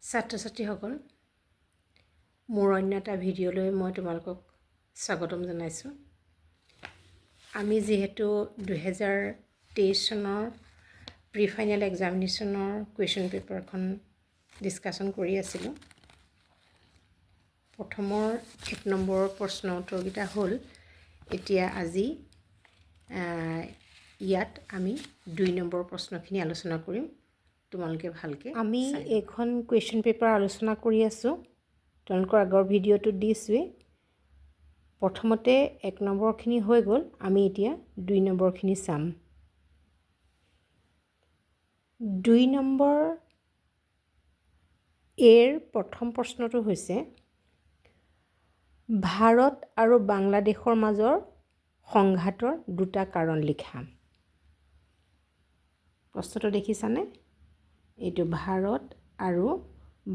ছাত্ৰ-ছাত্ৰীসকল, মোৰ অন্য এটা ভিডিঅ'লৈ মই তোমালোকক স্বাগতম জনাইছোঁ। আমি যিহেতু 2023 চনৰ প্ৰি ফাইনেল এক্সামিনেশ্যনৰ কুৱেশ্যন পেপাৰখন ডিছকাশ্যন কৰি আছিলোঁ। প্ৰথমৰ 1 নম্বৰৰ প্ৰশ্ন উত্তৰকেইটা হ'ল। এতিয়া আজি ইয়াত আমি 2 নম্বৰৰ প্ৰশ্নখিনি আলোচনা কৰিম। তোমালোকে ভালকৈ আমি এইখন কুৱেশ্যন পেপাৰ আলোচনা কৰি আছোঁ। তোমালোকৰ আগৰ ভিডিঅ'টোত দিছোঁৱেই। প্ৰথমতে 1 নম্বৰখিনি হৈ গ'ল, আমি এতিয়া 2 নম্বৰখিনি চাম। 2 নম্বৰ এৰ প্ৰথম প্ৰশ্নটো হৈছে ভাৰত আৰু বাংলাদেশৰ মাজৰ সংঘাতৰ 2টা কাৰণ লিখা। প্ৰশ্নটো দেখিছানে? এইটো ভাৰত আৰু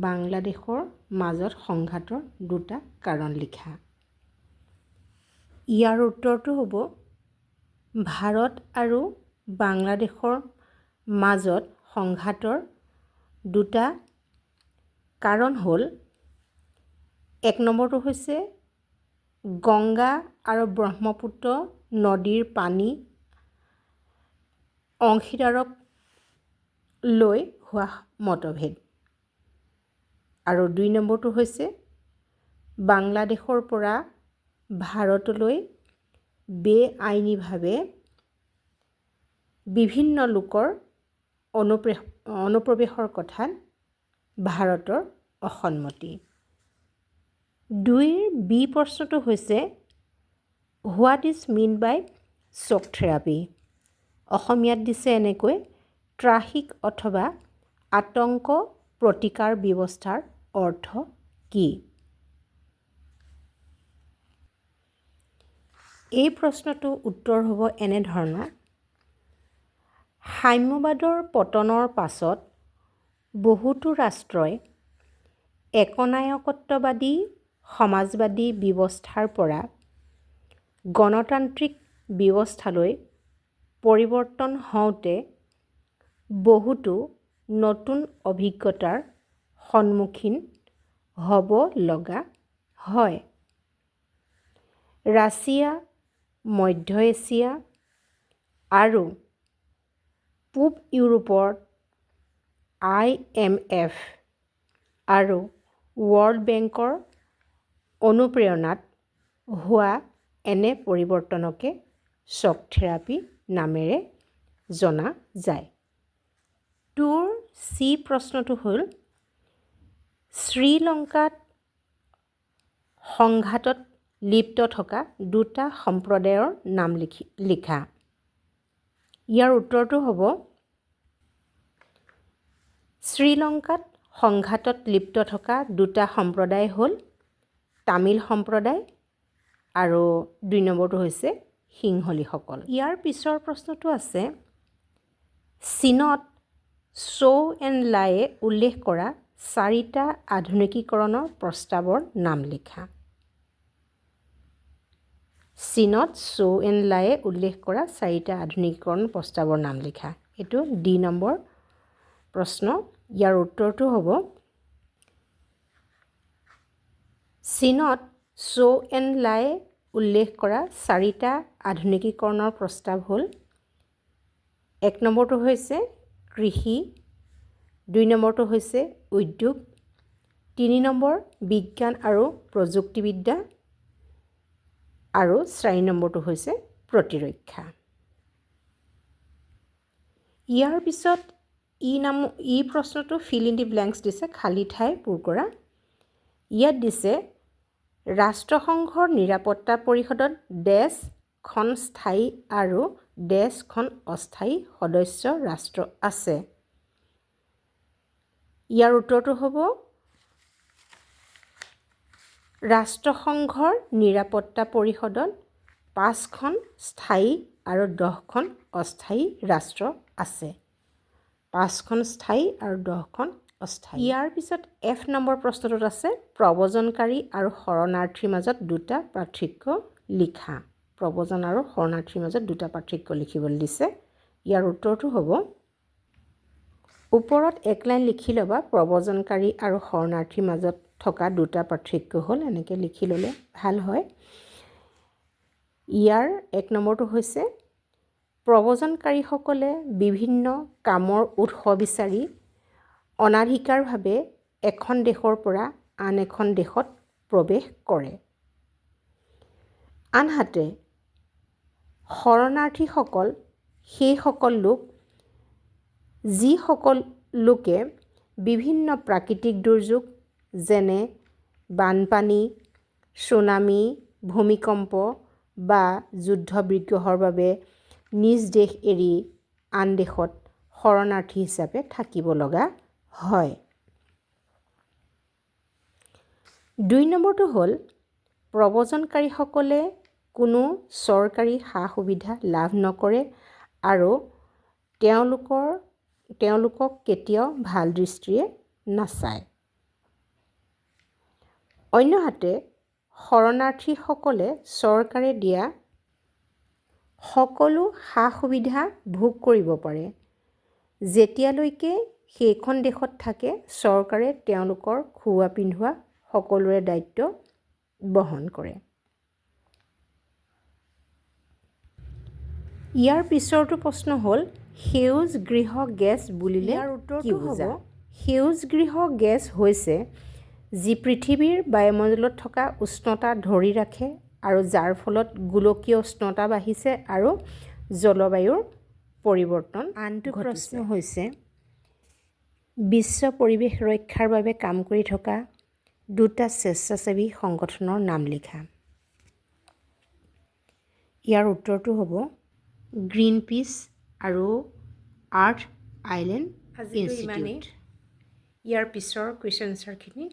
বাংলাদেশৰ মাজত সংঘাতৰ 2টা কাৰণ লিখা। ইয়াৰ উত্তৰটো হ'ব ভাৰত আৰু বাংলাদেশৰ মাজত সংঘাতৰ 2টা কাৰণ হ'ল। 1 নম্বৰটো হৈছে গংগা আৰু ব্ৰহ্মপুত্ৰ নদীৰ পানী অংশীদাৰক লৈ হোৱা মতভেদ। আৰু 2 নম্বৰটো হৈছে বাংলাদেশৰ পৰা ভাৰতলৈ বেআইনীভাৱে বিভিন্ন লোকৰ অনুপ্ৰৱেশৰ কথাত ভাৰতৰ অসন্মতি। 2ৰ বি প্ৰশ্নটো হৈছে what is mean by shock therapy. অসমীয়াত দিছে এনেকৈ ত্ৰাহিক অথবা আতংক প্ৰতিকাৰ ব্যৱস্থাৰ অৰ্থ কি? এই প্ৰশ্নটো উত্তৰ হ'ব এনেধৰণৰ। সাম্যবাদৰ পতনৰ পাছত বহুতো ৰাষ্ট্ৰই একনায়কত্ববাদী সমাজবাদী ব্যৱস্থাৰ পৰা গণতান্ত্ৰিক ব্যৱস্থালৈ পৰিৱৰ্তন হওঁতে বহুতো নতুন অভিজ্ঞতাৰ সন্মুখীন হ'ব লগা হয়। ৰাছিয়া, মধ্য এছিয়া আৰু পূব ইউৰোপৰ IMF আৰু ৱৰ্ল্ড বেংকৰ অনুপ্ৰেৰণাত হোৱা এনে পৰিৱৰ্তনকে শ্বক থেৰাপি নামেৰে জনা যায়। 2ৰ চি প্ৰশ্নটো হ'ল শ্ৰীলংকাত সংঘাতত লিপ্ত থকা 2টা সম্প্ৰদায়ৰ নাম লিখা। ইয়াৰ উত্তৰটো হ'ব শ্ৰীলংকাত সংঘাতত লিপ্ত থকা 2টা সম্প্ৰদায় হ'ল তামিল সম্প্ৰদায় আৰু 2 নম্বৰটো হৈছে সিংহলীসকল। ইয়াৰ পিছৰ প্ৰশ্নটো আছে চীনত চৌ এন লাইয়ে উল্লেখ কৰা 4টা আধুনিকীকৰণৰ প্ৰস্তাৱৰ নাম লিখা। চীনত চৌ এন লাইয়ে উল্লেখ কৰা 4টা আধুনিকীকৰণ প্ৰস্তাৱৰ নাম লিখা। এইটো ডি নম্বৰ প্ৰশ্ন। ইয়াৰ উত্তৰটো হ'ব চীনত চৌ এন লাইয়ে উল্লেখ কৰা 4টা আধুনিকীকৰণৰ প্ৰস্তাৱ হ'ল। 1 নম্বৰটো হৈছে কৃষি, 2 নম্বৰটো হৈছে উদ্যোগ, 3 নম্বৰ বিজ্ঞান আৰু প্ৰযুক্তিবিদ্যা আৰু 4 নম্বৰটো হৈছে প্ৰতিৰক্ষা। ইয়াৰ পিছত ই প্ৰশ্নটো ফিল ইন দি ব্লেংকছ দিছে, খালী ঠাই পূৰ কৰা। ইয়াত দিছে ৰাষ্ট্ৰসংঘৰ নিৰাপত্তা পৰিষদত ডেছখন স্থায়ী আৰু ডেছখন অস্থায়ী সদস্য ৰাষ্ট্ৰ আছে। ইয়াৰ উত্তৰটো হ'ব ৰাষ্ট্ৰসংঘৰ নিৰাপত্তা পৰিষদত 5খন স্থায়ী আৰু 10খন অস্থায়ী ৰাষ্ট্ৰ আছে। 5খন স্থায়ী আৰু 10খন অস্থায়ী। ইয়াৰ পিছত F নম্বৰ প্ৰশ্নটোত আছে প্ৰব্ৰজনকাৰী আৰু শৰণাৰ্থীৰ মাজত 2টা পাৰ্থক্য লিখা। প্ৰব্ৰজন আৰু শৰণাৰ্থীৰ মাজত 2টা পাৰ্থক্য লিখিবলৈ দিছে। ইয়াৰ উত্তৰটো হ'ব ওপৰত এক লাইন লিখি ল'বা প্ৰব্ৰজনকাৰী আৰু শৰণাৰ্থীৰ মাজত থকা দুটা পাৰ্থক্য হ'ল এনেকৈ লিখি ল'লে ভাল হয়। ইয়াৰ 1 নম্বৰটো হৈছে প্ৰব্ৰজনকাৰীসকলে বিভিন্ন কামৰ উৎস বিচাৰি অনাধিকাৰভাৱে এখন দেশৰ পৰা আন এখন দেশত প্ৰৱেশ কৰে। আনহাতে শৰণাৰ্থীসকল সেইসকল লোক যিসকল লোকে বিভিন্ন প্ৰাকৃতিক দুৰ্যোগ যেনে বানপানী, ছুনামি, ভূমিকম্প বা যুদ্ধ বিগ্ৰহৰ বাবে নিজ দেশ এৰি আন দেশত শৰণাৰ্থী হিচাপে থাকিব লগা হয়। 2 নম্বৰটো হ'ল প্ৰব্ৰজনকাৰীসকলে কোনো চৰকাৰী সা-সুবিধা লাভ নকৰে আৰু তেওঁলোকক কেতিয়াও ভাল দৃষ্টিৰে নাচায়। অন্যহাতে শৰণাৰ্থীসকলে চৰকাৰে দিয়া সকলো সা-সুবিধা ভোগ কৰিব পাৰে যেতিয়ালৈকে সেইখন দেশত থাকে চৰকাৰে তেওঁলোকৰ খোৱা পিন্ধোৱা সকলোৰে দায়িত্ব বহন কৰে। ইয়াৰ পিছৰটো প্ৰশ্ন হ'ল সেউজ গৃহ গেছ বুলিলে কি বুজা? সেউজ গৃহ গেছ হৈছে যি পৃথিৱীৰ বায়ুমণ্ডলত থকা উষ্ণতা ধৰি ৰাখে আৰু যাৰ ফলত গোলকীয় উষ্ণতা বাঢ়িছে আৰু জলবায়ুৰ পৰিৱৰ্তন। আনটো প্ৰশ্ন হৈছে বিশ্ব পৰিৱেশ ৰক্ষাৰ বাবে কাম কৰি থকা দুটা স্বেচ্ছাসেৱী সংগঠনৰ নাম লিখা। ইয়াৰ উত্তৰটো হ'ব গ্ৰীণ পিচ আৰু আৰ্থ আইলেণ্ড ইনষ্টিটিউট। ইয়াৰ পিছৰ কুৱেশ্যন আনচাৰখিনি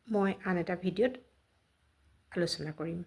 মই আন এটা ভিডিঅ'ত আলোচনা কৰিম।